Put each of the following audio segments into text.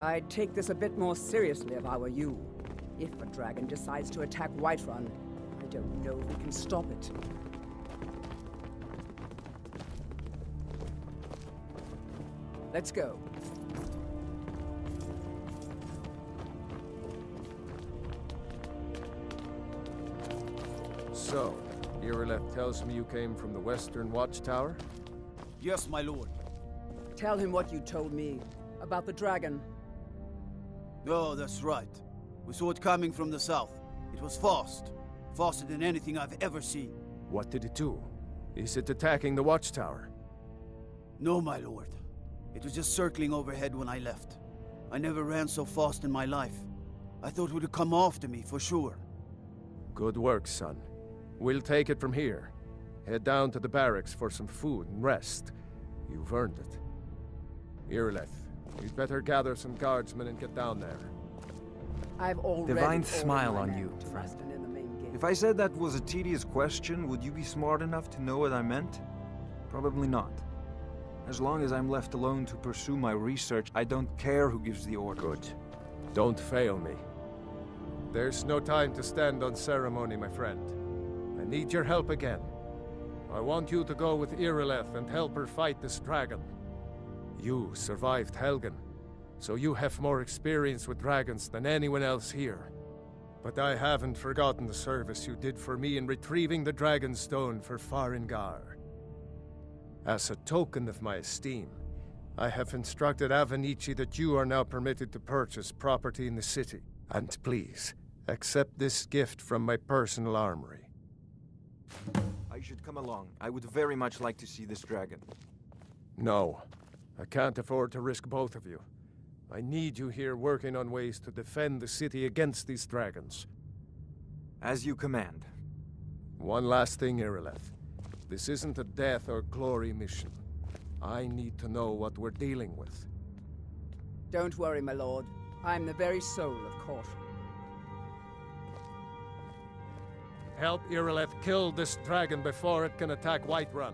I'd take this a bit more seriously if I were you. If a dragon decides to attack Whiterun, I don't know if we can stop it. Let's go. So, Irileth tells me you came from the Western Watchtower? Yes, my lord. Tell him what you told me about the dragon. Oh, that's right. We saw it coming from the south. It was fast. Faster than anything I've ever seen. What did it do? Is it attacking the Watchtower? No, my lord. It was just circling overhead when I left. I never ran so fast in my life. I thought it would come after me, for sure. Good work, son. We'll take it from here. Head down to the barracks for some food and rest. You've earned it. Irileth, you'd better gather some guardsmen and get down there. I've already Divine ordered smile my on men you, to friend. muster in the main gate. If I said that was a tedious question, would you be smart enough to know what I meant? Probably not. As long as I'm left alone to pursue my research, I don't care who gives the order. Good. Don't fail me. There's no time to stand on ceremony, my friend. I need your help again. I want you to go with Irileth and help her fight this dragon. You survived Helgen, so you have more experience with dragons than anyone else here. But I haven't forgotten the service you did for me in retrieving the Dragon's Stone for Farengar. As a token of my esteem, I have instructed Avenici that you are now permitted to purchase property in the city. And please, accept this gift from my personal armory. I should come along. I would very much like to see this dragon. No, I can't afford to risk both of you. I need you here working on ways to defend the city against these dragons. As you command. One last thing, Irileth. This isn't a death or glory mission. I need to know what we're dealing with. Don't worry, my lord. I'm the very soul of caution. Help Irileth kill this dragon before it can attack Whiterun.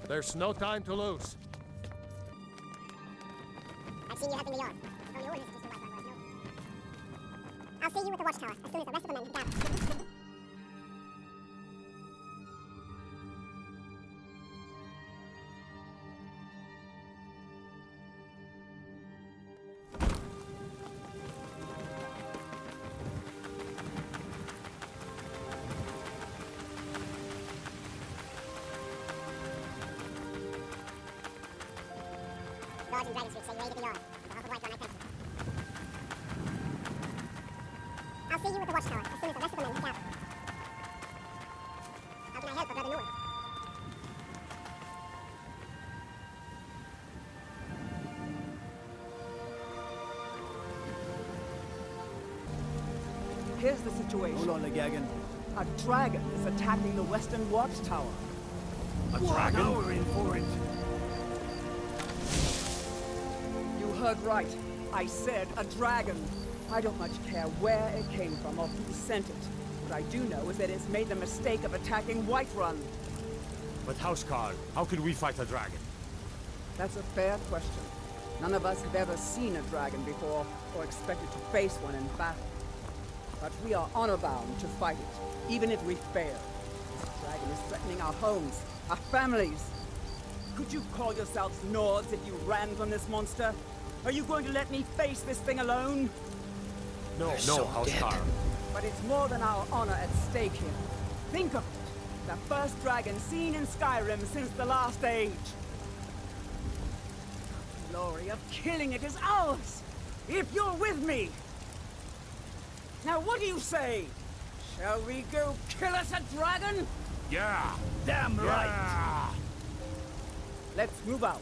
There's no time to lose. I've seen you helping the yard. Only orders to Whiterun was no. I'll see you at the watchtower as soon as the rest of the men have gathered. Guards and dragons say you aided the yard. On behalf of Whiterun, I thank you. I'll see you at the watchtower as soon as the rest of the men have gathered. How can I help, Brother North? Here's the situation. Hold on, Legagan. A dragon is attacking the Western Watchtower. A dragon? Now we're in for it. You heard right. I said a dragon. I don't much care where it came from or who sent it. What I do know is that it's made the mistake of attacking Whiterun. But Housecarl, how could we fight a dragon? That's a fair question. None of us have ever seen a dragon before, or expected to face one in battle. But we are honor-bound to fight it, even if we fail. This dragon is threatening our homes, our families. Could you call yourselves Nords if you ran from this monster? Are you going to let me face this thing alone? No, Housecarl. But it's more than our honor at stake here. Think of it. The first dragon seen in Skyrim since the last age. The glory of killing it is ours, if you're with me. Now what do you say? Shall we go kill us a dragon? Yeah! Damn right! Yeah. Let's move out.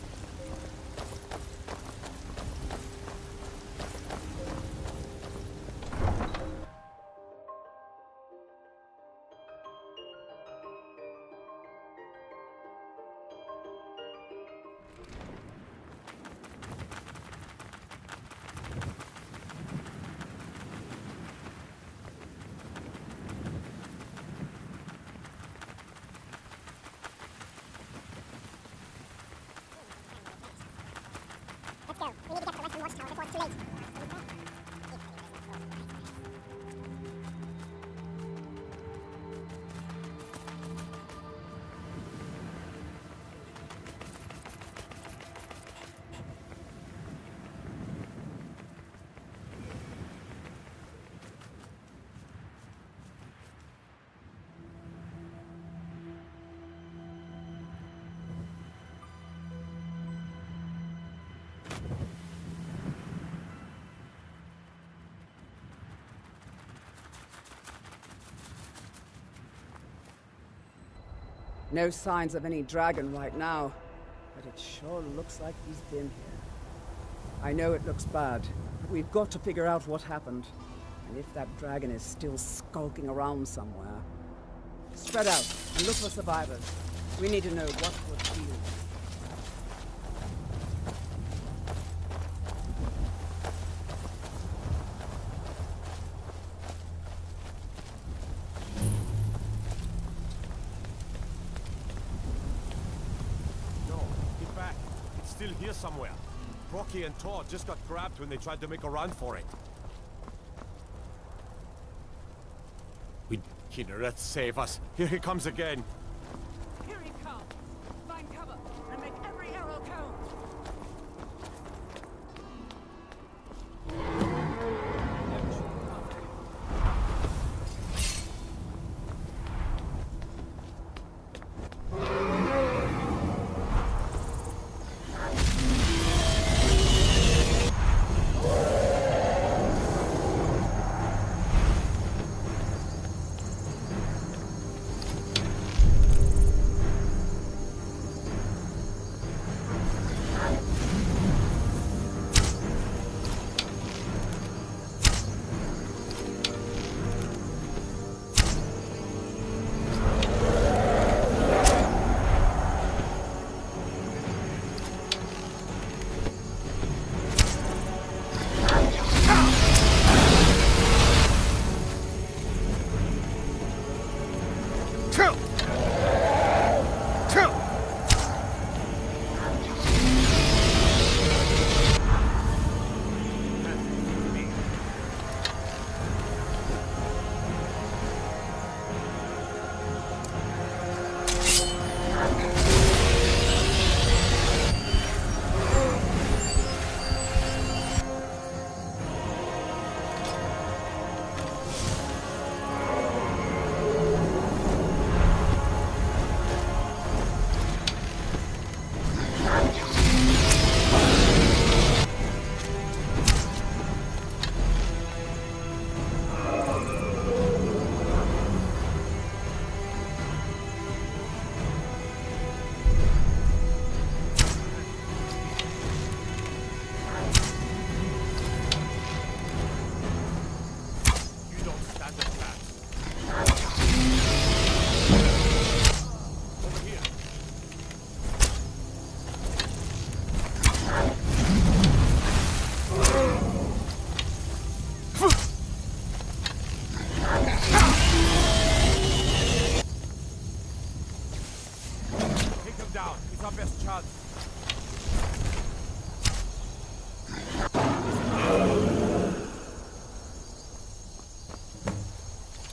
No signs of any dragon right now, but it sure looks like he's been here. I know it looks bad, but we've got to figure out what happened. And if that dragon is still skulking around somewhere. Spread out and look for survivors. We need to know what we're dealing with. No, get back. It's still here somewhere. Rocky and Todd just got grabbed when they tried to make a run for it. Kinneret, save us. Here he comes again. Here he comes! Find cover and make every arrow count!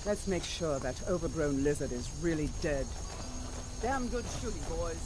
Let's make sure that overgrown lizard is really dead. Damn good shooting, boys.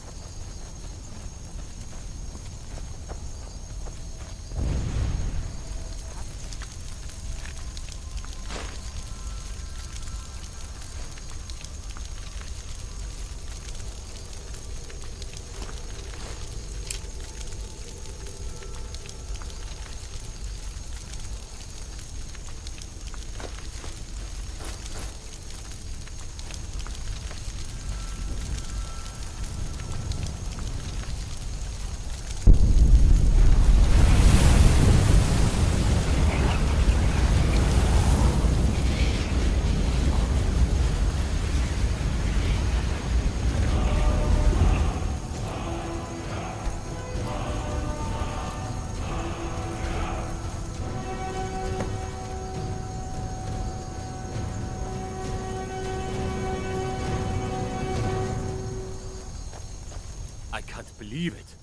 I can't believe it.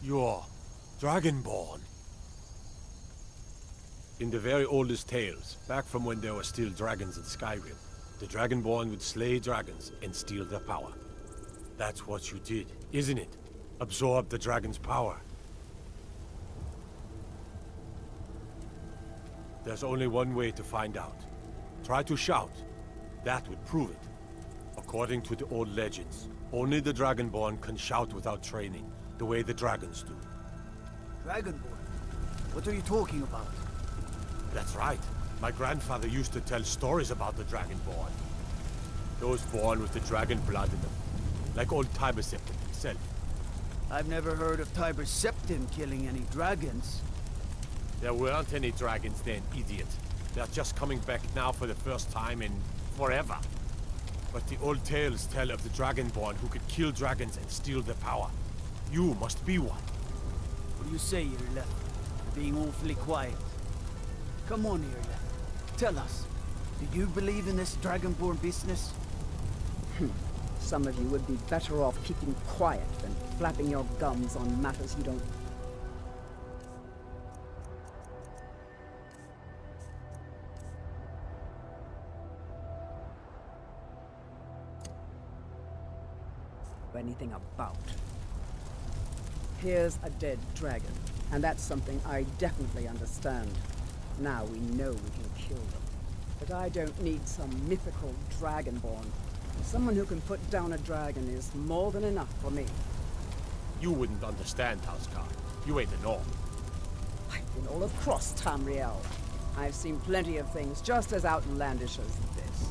You're Dragonborn. In the very oldest tales, back from when there were still dragons in Skyrim, the Dragonborn would slay dragons and steal their power. That's what you did, isn't it? Absorb the dragon's power. There's only one way to find out. Try to shout. That would prove it. According to the old legends, only the Dragonborn can shout without training, the way the dragons do. Dragonborn? What are you talking about? That's right. My grandfather used to tell stories about the Dragonborn. Those born with the dragon blood in them. like old Tiber Septim himself. I've never heard of Tiber Septim killing any dragons. There weren't any dragons then, idiot. They're just coming back now for the first time in forever. But the old tales tell of the Dragonborn who could kill dragons and steal their power. You must be one. What do you say, Irleth? You're being awfully quiet. Come on, Irleth. Tell us. Do you believe in this Dragonborn business? Some of you would be better off keeping quiet than flapping your gums on matters you don't... anything about. Here's a dead dragon, and that's something I definitely understand. Now we know we can kill them. But I don't need some mythical dragonborn. Someone who can put down a dragon is more than enough for me. You wouldn't understand, Housecar. You ain't a Norm. I've been all across Tamriel. I've seen plenty of things just as outlandish as this.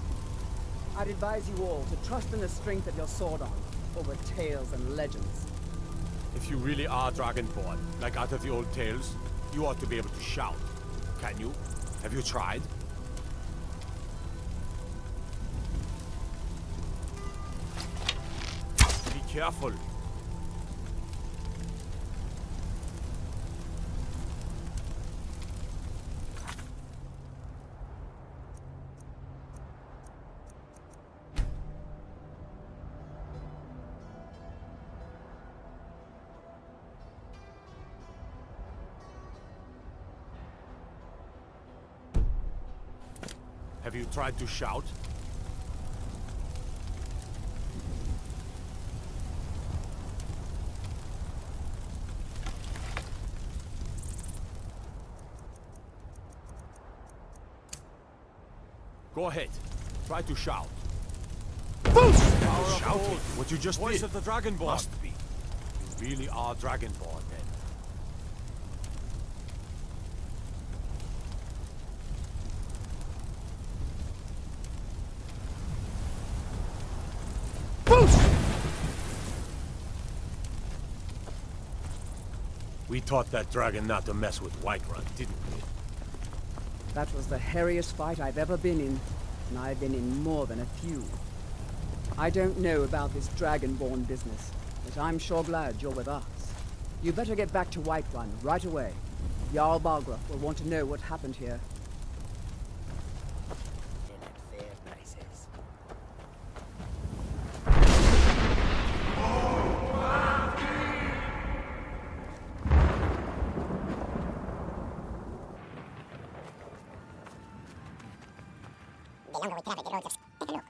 I'd advise you all to trust in the strength of your sword arm over tales and legends. If you really are Dragonborn, like out of the old tales, you ought to be able to shout. Can you? Have you tried? Be careful. Have you tried to shout? Go ahead. Try to shout. Shouting what you just Voice did. of the Dragonborn. Must be. You really are Dragonborn then. We taught that dragon not to mess with Whiterun, didn't we? That was the hairiest fight I've ever been in, and I've been in more than a few. I don't know about this Dragonborn business, but I'm sure glad you're with us. You better get back to Whiterun right away. Jarl Balgruuf will want to know what happened here. The longer we can have it, the road just take a look.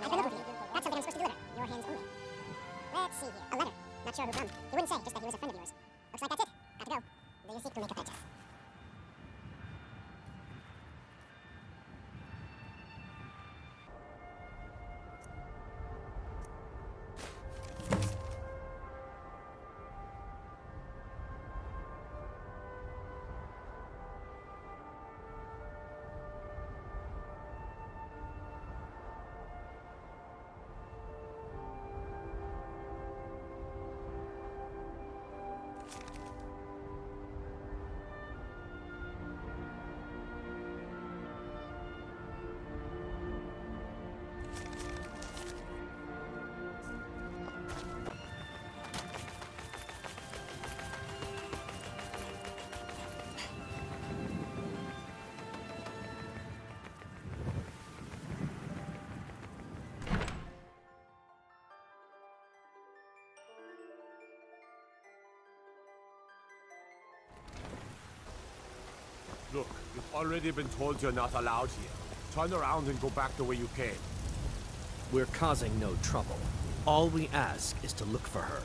I've been looking for you. That's something I'm supposed to deliver. Your hands only. Let's see here. A letter. Not sure who from. He wouldn't say, just that he was a friend of yours. Looks like that's it. Got to go. Do you seek to make a purchase? Look, you've already been told you're not allowed here. Turn around and go back the way you came. We're causing no trouble. All we ask is to look for her.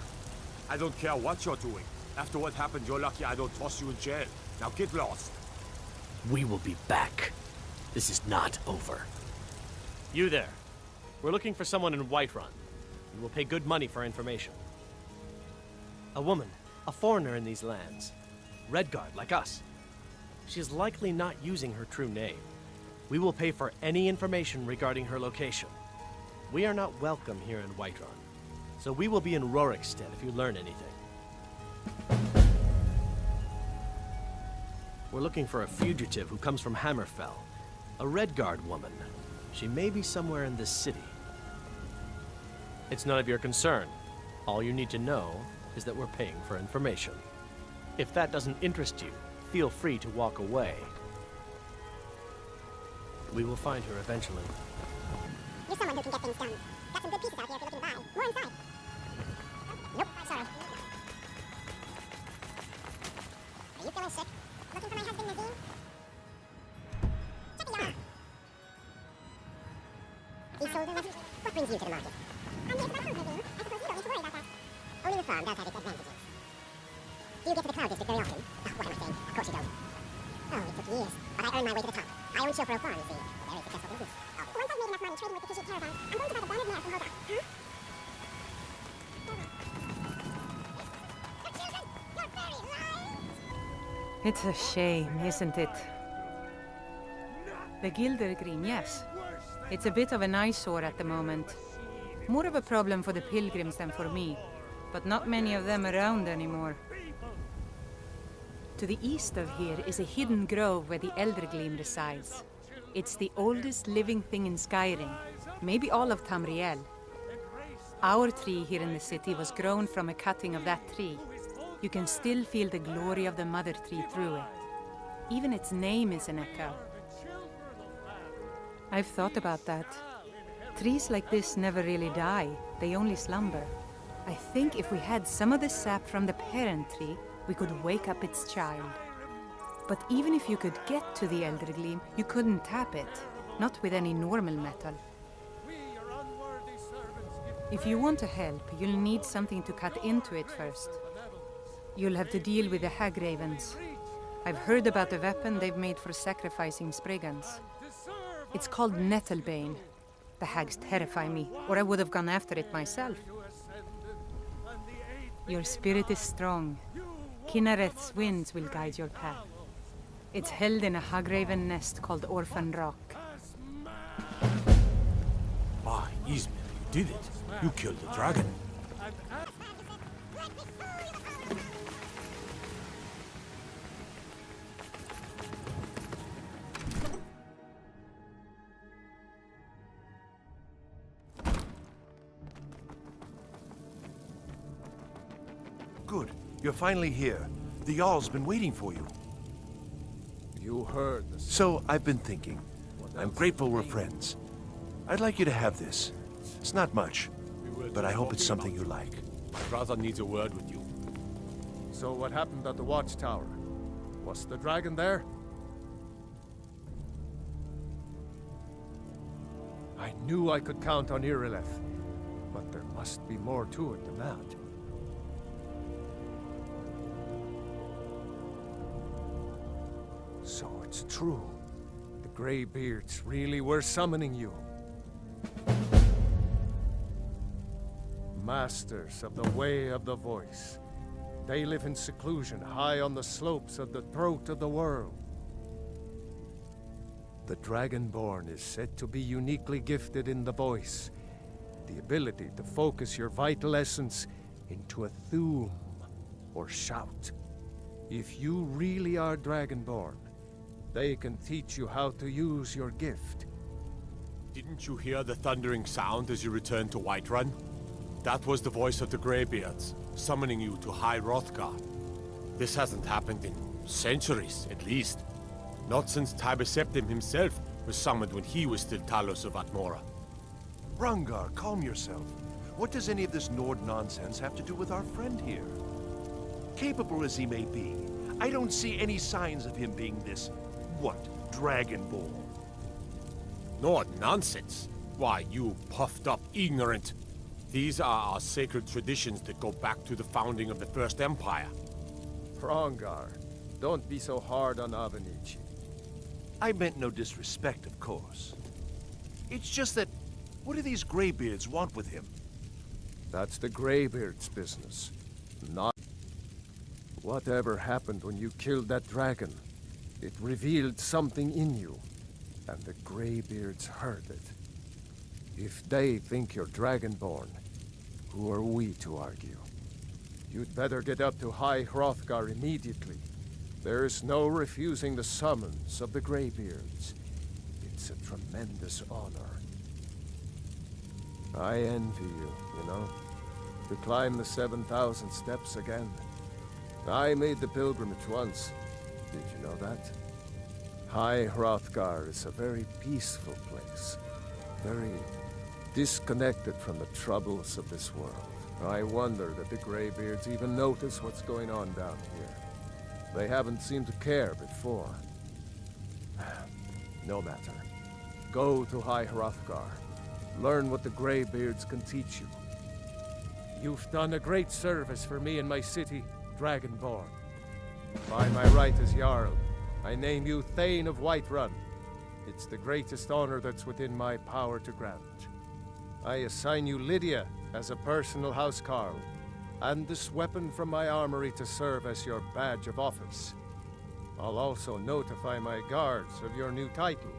I don't care what you're doing. After what happened, you're lucky I don't toss you in jail. Now get lost. We will be back. This is not over. You there. We're looking for someone in Whiterun. We will pay good money for information. A woman, a foreigner in these lands. Redguard, like us. She is likely not using her true name. We will pay for any information regarding her location. We are not welcome here in Whiterun, so we will be in Rorikstead if you learn anything. We're looking for a fugitive who comes from Hammerfell. A Redguard woman. She may be somewhere in this city. It's none of your concern. All you need to know is that we're paying for information. If that doesn't interest you, feel free to walk away. We will find her eventually. You're someone who can get things done. Got some good pieces out here if you're looking to buy. More inside. Nope, sorry. Are you feeling sick? Looking for my husband, Nazim? Check it out. Isolde, what brings you to the market? I'm here for my farm, Nazim. I suppose you don't need to worry about that. Owning a farm does have its advantages. Do you get to the Cloud District very often? Oh, what am I saying? Of course you don't. Oh, it took years. But I earned my way to the top. I own Chopro Farm, you see. A very successful business. Oh. Once I've made enough money trading with the fishing caravans, I'm going to buy the banded mare from Hoda. Huh? Your children! You're very light! It's a shame, isn't it? The Gildergreen, yes. It's a bit of an eyesore at the moment. More of a problem for the pilgrims than for me, but not many of them around anymore. To the east of here is a hidden grove where the Eldergleam resides. It's the oldest living thing in Skyrim, maybe all of Tamriel. Our tree here in the city was grown from a cutting of that tree. You can still feel the glory of the mother tree through it. Even its name is an echo. I've thought about that. Trees like this never really die, they only slumber. I think if we had some of the sap from the parent tree, we could wake up its child. But even if you could get to the Eldergleam, you couldn't tap it, not with any normal metal. If you want to help, you'll need something to cut into it first. You'll have to deal with the Hagravens. I've heard about the weapon they've made for sacrificing Spriggans. It's called Nettlebane. The hags terrify me, or I would have gone after it myself. Your spirit is strong. Kinnereth's winds will guide your path. It's held in a Hagraven nest called Orphan Rock. Ah, Ismail, you did it. You killed the dragon. Good. You're finally here. The Jarl's been waiting for you. You heard the... So, I've been thinking. I'm grateful we're friends. I'd like you to have this. It's not much, but I hope it's something you like. My brother needs a word with you. So what happened at the watchtower? Was the dragon there? I knew I could count on Irileth, but there must be more to it than that. So it's true. The Greybeards really were summoning you. Masters of the Way of the Voice. They live in seclusion high on the slopes of the throat of the world. The Dragonborn is said to be uniquely gifted in the voice, the ability to focus your vital essence into a thume or shout. If you really are Dragonborn, they can teach you how to use your gift. Didn't you hear the thundering sound as you returned to Whiterun? That was the voice of the Greybeards, summoning you to High Hrothgar. This hasn't happened in centuries, at least. Not since Tiber Septim himself was summoned when he was still Talos of Atmora. Rungar, calm yourself. What does any of this Nord nonsense have to do with our friend here? Capable as he may be, I don't see any signs of him being this, Dragonborn. Nord nonsense? Why, you puffed up ignorant. These are our sacred traditions that go back to the founding of the First Empire. Hrongar, don't be so hard on Avenici. I meant no disrespect, of course. It's just that, what do these Greybeards want with him? That's the Greybeard's business. Not... Whatever happened when you killed that dragon? It revealed something in you, and the Greybeards heard it. If they think you're Dragonborn, who are we to argue? You'd better get up to High Hrothgar immediately. There's no refusing the summons of the Greybeards. It's a tremendous honor. I envy you know? To climb the 7,000 steps again. I made the pilgrimage once. Did you know that? High Hrothgar is a very peaceful place. Very disconnected from the troubles of this world. I wonder that the Greybeards even notice what's going on down here. They haven't seemed to care before. No matter. Go to High Hrothgar. Learn what the Greybeards can teach you. You've done a great service for me and my city, Dragonborn. By my right as Jarl, I name you Thane of Whiterun. It's the greatest honor that's within my power to grant. I assign you Lydia as a personal housecarl, and this weapon from my armory to serve as your badge of office. I'll also notify my guards of your new title.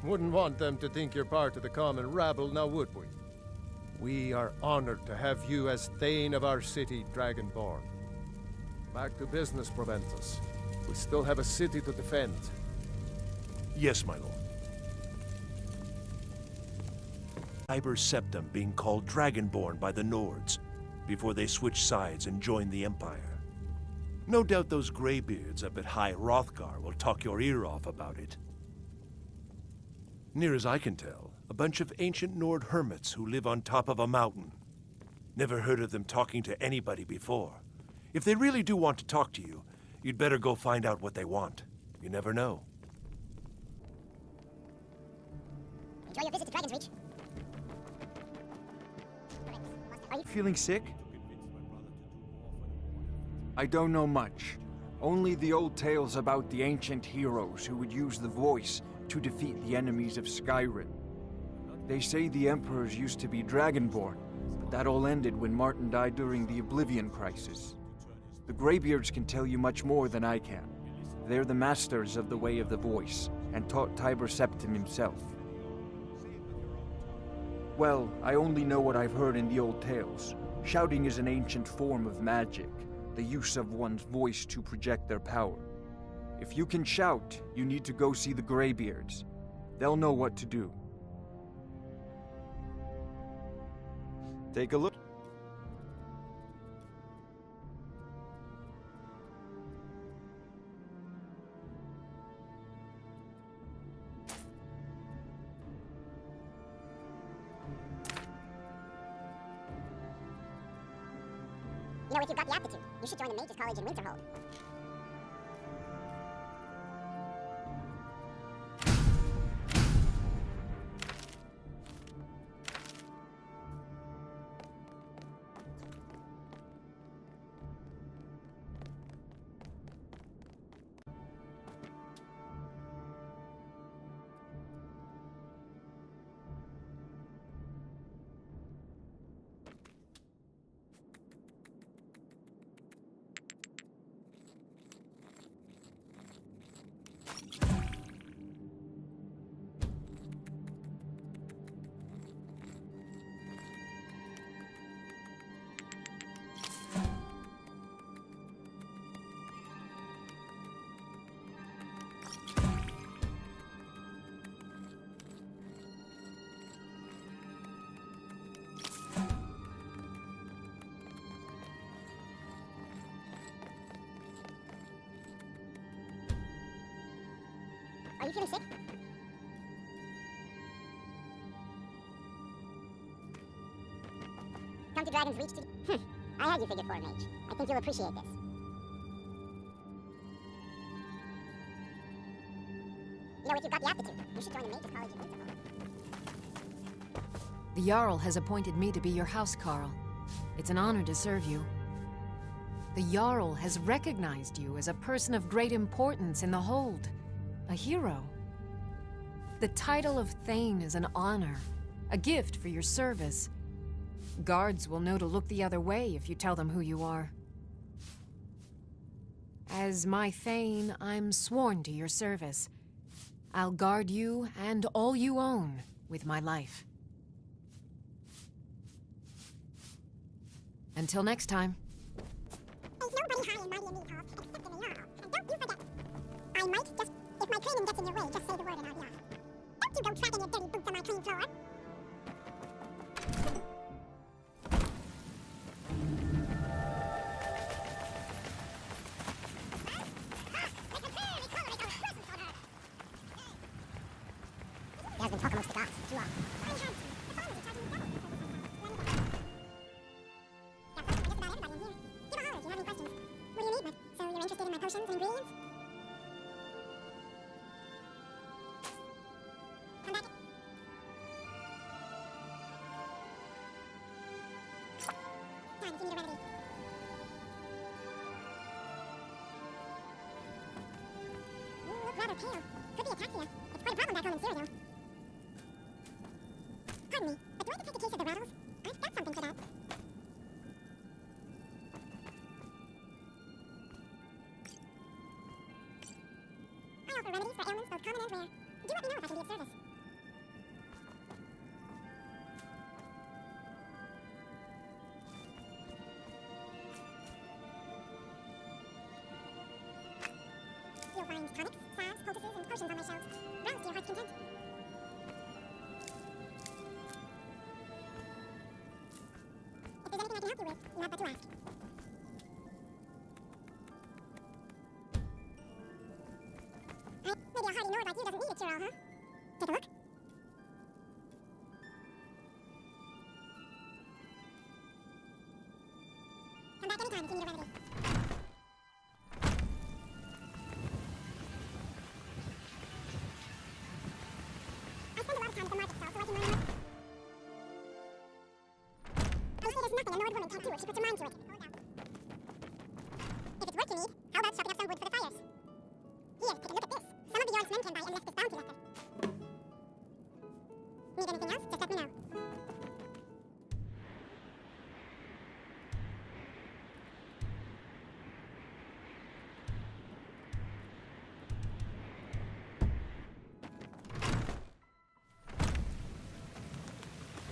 Wouldn't want them to think you're part of the common rabble, now would we? We are honored to have you as Thane of our city, Dragonborn. Back to business, Proventus. We still have a city to defend. Yes, my lord. Tiber Septim being called Dragonborn by the Nords, before they switched sides and joined the Empire. No doubt those Greybeards up at High Hrothgar will talk your ear off about it. Near as I can tell, a bunch of ancient Nord hermits who live on top of a mountain. Never heard of them talking to anybody before. If they really do want to talk to you, you'd better go find out what they want. You never know. Enjoy your visit to Dragon's Reach. Are you Feeling sick? I don't know much. Only the old tales about the ancient heroes who would use the voice to defeat the enemies of Skyrim. They say the emperors used to be Dragonborn, but that all ended when Martin died during the Oblivion Crisis. The Greybeards can tell you much more than I can. They're the masters of the way of the voice, and taught Tiber Septim himself. Well, I only know what I've heard in the old tales. Shouting is an ancient form of magic, the use of one's voice to project their power. If you can shout, you need to go see the Greybeards. They'll know what to do. Take a look. You know, if you've got the aptitude, you should join the Mages College in Winterhold. Are you feeling sick? Come to Dragon's Reach to... I had you figured for a mage. I think you'll appreciate this. You know, if you've got the aptitude, you should join the Mages College in Winterhold. The Jarl has appointed me to be your housecarl. It's an honor to serve you. The Jarl has recognized you as a person of great importance in the Hold. A hero. The title of Thane is an honor, a gift for your service. Guards will know to look the other way if you tell them who you are. As my Thane, I'm sworn to your service. I'll guard you and all you own with my life. Until next time. Ain't nobody high and mighty in these halls, except in the Jarl. And don't you forget. I might just, if my training gets in your way, just say the word and I'll be off. Don't you go tracking your dirty boots on my clean floor. There's been talk amongst the guards, too long. I had to. The farmers are charging me double because of the got something for just about everybody in here. Give a holler if you have any questions. What do you need, Matt? So you're interested in my potions and ingredients? Come back. Time if you need a remedy. You look rather pale. Could be ataxia. It's quite a problem back home in Syria. Pardon me, but do I detect a case of the rattles? I've got something for that. I offer remedies for ailments both common and rare. Do let me know if I can be of service. You'll find tonics, salves, poultices, and potions on my shelves. Browse to your heart's content. If there's anything I can help you with, you have but to ask. Maybe a hardy Nord like you doesn't need a cure-all, huh? Take a look. Come back anytime if you need a remedy. I spend a lot of time at the market stall so I can learn more. They say there's nothing a Nord woman can't do if she puts her mind to it. If it's work you need, how about chopping up some wood for the fires? Here, take a look at this. Some of the Jarl's men came by and left this bounty letter. Need anything else? Just let me know.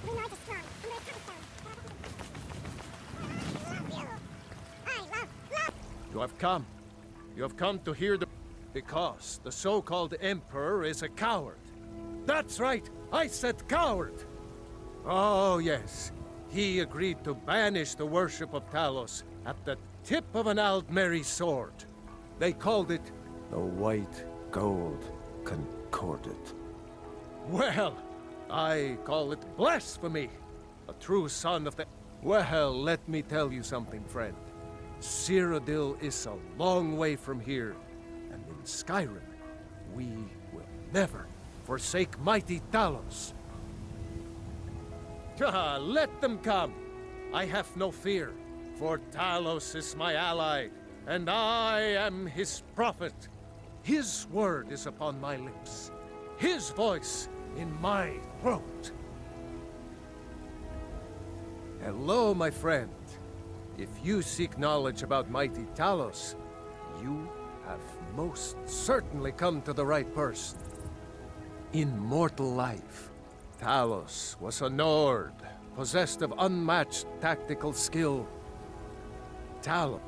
We Nords are strong, and we're cobblestone. I love. You have come. You have come to hear the... Because the so-called Emperor is a coward. That's right! I said coward! Oh, yes. He agreed to banish the worship of Talos at the tip of an Aldmeri sword. They called it the White Gold Concordat. Well, I call it blasphemy. A true son of the... Well, let me tell you something, friend. Cyrodiil is a long way from here, and in Skyrim, we will never forsake mighty Talos. Let them come. I have no fear, for Talos is my ally, and I am his prophet. His word is upon my lips, his voice in my throat. Hello, my friend. If you seek knowledge about mighty Talos, you have most certainly come to the right person. In mortal life, Talos was a Nord, possessed of unmatched tactical skill. Talos,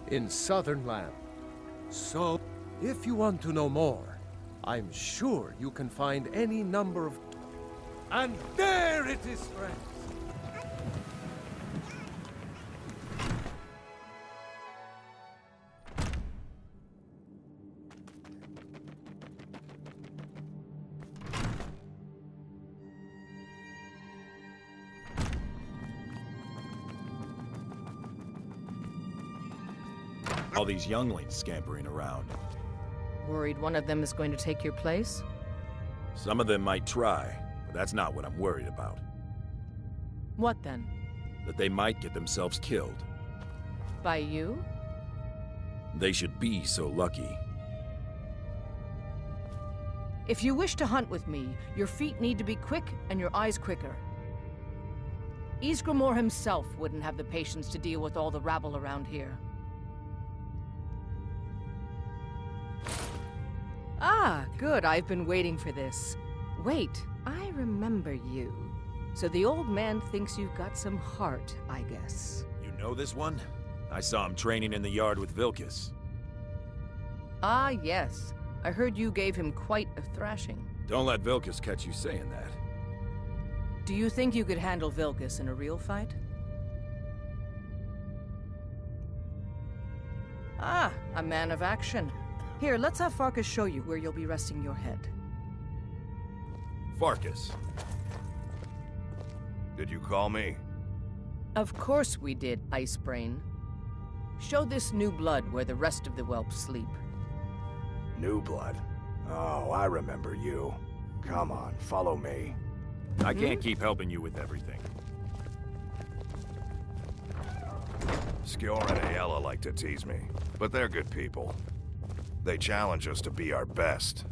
in southern land. So, if you want to know more, I'm sure you can find any number of... And there it is, friends! All these younglings scampering around. Worried one of them is going to take your place? Some of them might try, but that's not what I'm worried about. What then? That they might get themselves killed. By you? They should be so lucky. If you wish to hunt with me, your feet need to be quick and your eyes quicker. Ysgramor himself wouldn't have the patience to deal with all the rabble around here. Ah, good. I've been waiting for this. Wait, I remember you. So the old man thinks you've got some heart, I guess. You know this one? I saw him training in the yard with Vilkas. Ah, yes. I heard you gave him quite a thrashing. Don't let Vilkas catch you saying that. Do you think you could handle Vilkas in a real fight? Ah, a man of action. Here, let's have Farkas show you where you'll be resting your head. Farkas. Did you call me? Of course we did, Icebrain. Show this new blood where the rest of the whelps sleep. New blood? Oh, I remember you. Come on, follow me. I can't keep helping you with everything. Skjor and Aela like to tease me, but they're good people. They challenge us to be our best.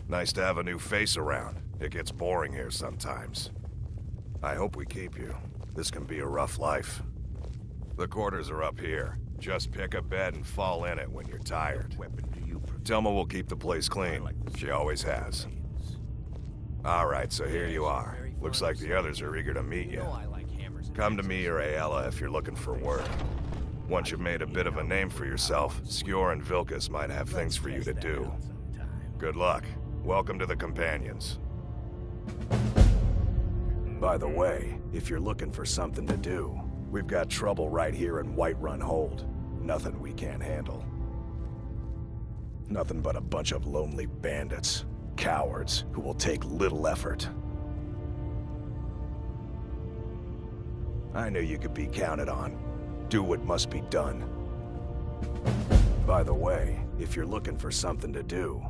Nice to have a new face around. It gets boring here sometimes. I hope we keep you. This can be a rough life. The quarters are up here. Just pick a bed and fall in it when you're tired. Telma will keep the place clean. She always has. Alright, so here you are. Looks like the others are eager to meet you. Come to me or Aela if you're looking for work. Once you've made a bit of a name for yourself, Skjor and Vilkas might have things for you to do. Good luck. Welcome to the Companions. By the way, if you're looking for something to do, we've got trouble right here in Whiterun Hold. Nothing we can't handle. Nothing but a bunch of lonely bandits. Cowards who will take little effort. I knew you could be counted on. Do what must be done. By the way, if you're looking for something to do,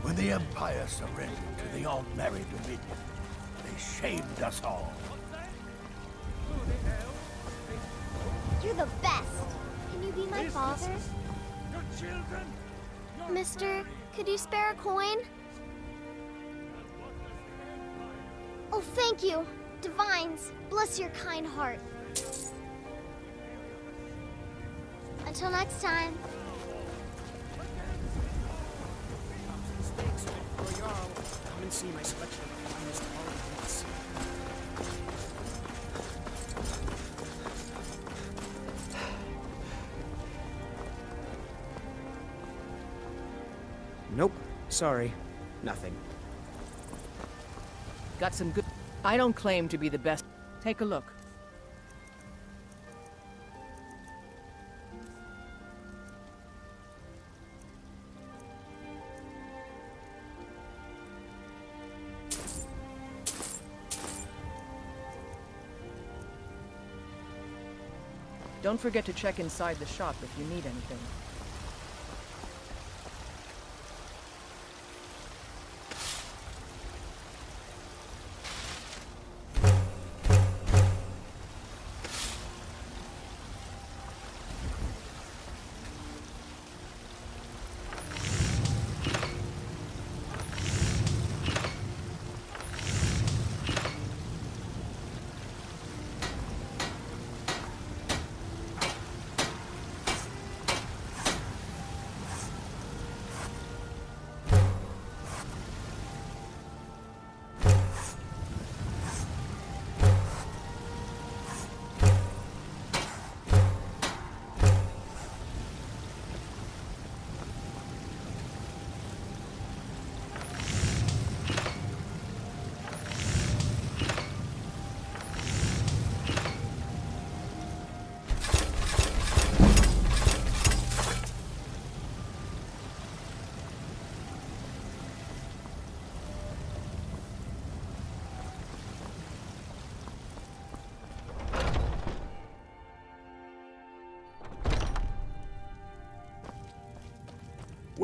When the Empire surrendered to the All-Merry Dominion, they shamed us all. You're the best. Can you be my father? Mister, could you spare a coin? Oh, thank you. Divines, bless your kind heart. Until next time. Come and see my selection of the finest ornaments. Nope. Sorry. Nothing. Got some good... I don't claim to be the best. Take a look. Don't forget to check inside the shop if you need anything.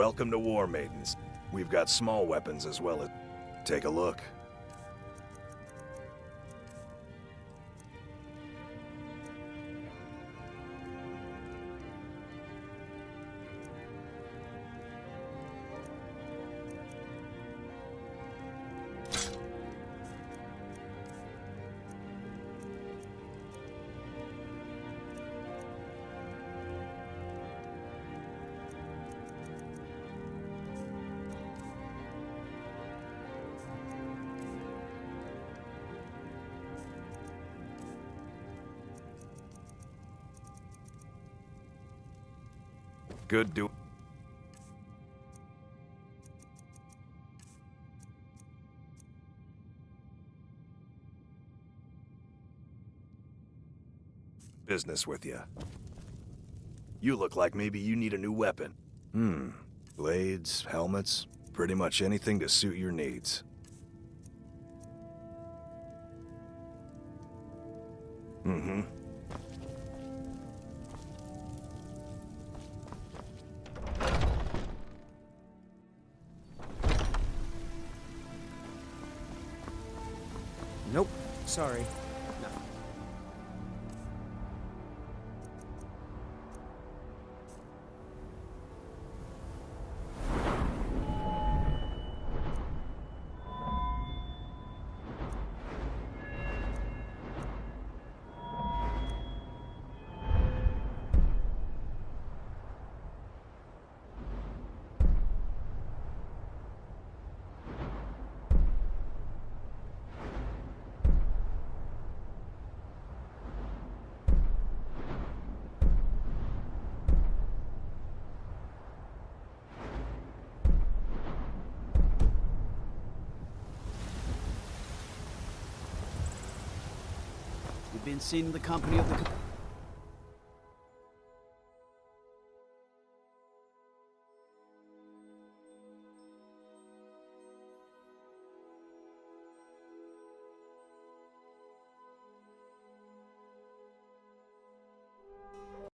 Welcome to War Maidens. We've got small weapons as well as... Take a look. Good do... Business with you. You look like maybe you need a new weapon. Blades, helmets, pretty much anything to suit your needs. Nope. Sorry. Nothing. You've been seen in the company of the...